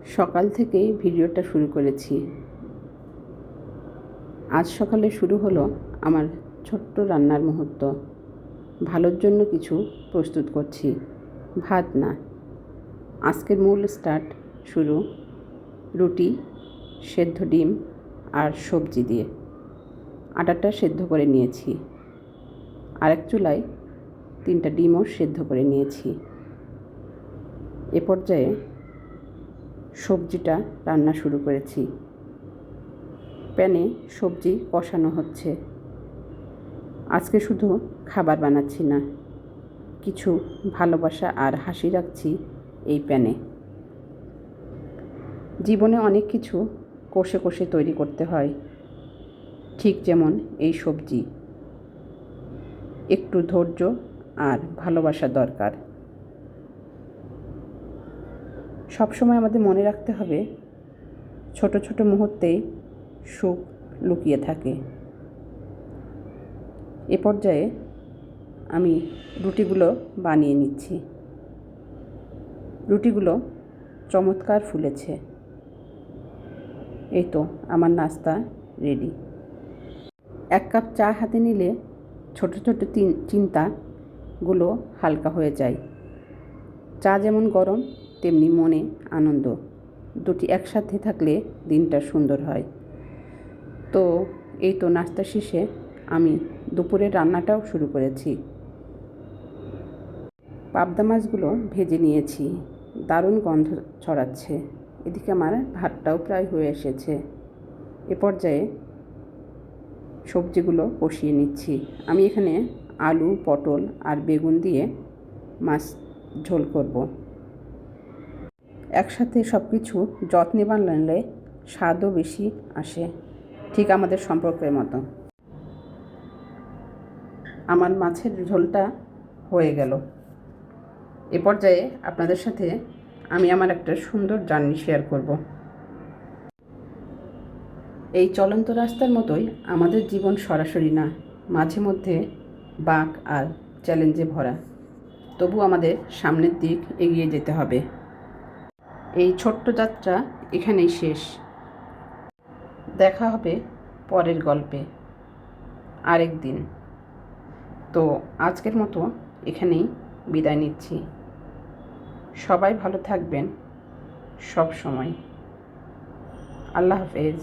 সকাল থেকেই ভিডিওটা শুরু করেছি। আজ সকালে শুরু হলো আমার ছোট্ট রান্নার মুহূর্ত। ভালোর জন্য কিছু প্রস্তুত করছি, ভাত না। আজকের মূল স্টার্ট শুরু রুটি, সেদ্ধ ডিম আর সবজি দিয়ে। আটাটা সেদ্ধ করে নিয়েছি। আরেক চুলায় 3টা ডিমও সেদ্ধ করে নিয়েছি। এ পর্যায়ে সবজিটা রান্না শুরু করেছি। প্যানে সবজি কষানো হচ্ছে। আজকে শুধু খাবার বানাচ্ছি না, কিছু ভালোবাসা আর হাসি রাখছি এই প্যানে। জীবনে অনেক কিছু কষে কষে তৈরি করতে হয়, ঠিক যেমন এই সবজি। একটু ধৈর্য আর ভালোবাসা দরকার। সবসময় আমাদের মনে রাখতে হবে, ছোট ছোট মুহূর্তেই সুখ লুকিয়ে থাকে। এ পর্যায়ে আমি রুটিগুলো বানিয়ে নিচ্ছি। রুটিগুলো চমৎকার ফুলেছে। এই তো আমার নাস্তা রেডি। 1 কাপ চা হাতে নিলে ছোট ছোট চিন্তাগুলো হালকা হয়ে যায়। চা যেমন গরম, তেমনি মনে আনন্দ। দুটি একসাথে থাকলে দিনটা সুন্দর হয়। তো এই তো নাস্তা শেষে আমি দুপুরের রান্নাটাও শুরু করেছি। পাবদা মাছগুলো ভেজে নিয়েছি, দারুণ গন্ধ ছড়াচ্ছে। এদিকে আমার ভাতটাও প্রায় হয়ে এসেছে। এ পর্যায়ে সবজিগুলো কষিয়ে নিচ্ছি। আমি এখানে আলু, পটল আর বেগুন দিয়ে মাছ ঝোল করব। একসাথে সব কিছু যত্নে বানালে স্বাদও বেশি আসে, ঠিক আমাদের সম্পর্কের মতো। আমার মাছের ঝোলটা হয়ে গেল। এ পর্যায়ে আপনাদের সাথে আমি আমার একটা সুন্দর জার্নি শেয়ার করব। এই চলন্ত রাস্তার মতোই আমাদের জীবন সরাসরি না, মাঝে মধ্যে বাঁক আর চ্যালেঞ্জে ভরা। তবু আমাদের সামনের দিক এগিয়ে যেতে হবে। এই ছোট্ট যাত্রা এখানেই শেষ। দেখা হবে পরের গল্পে আরেক দিন। তো আজকের মতো এখানেই বিদায় নিচ্ছি। সবাই ভালো থাকবেন সব সময়। আল্লাহ হাফেজ।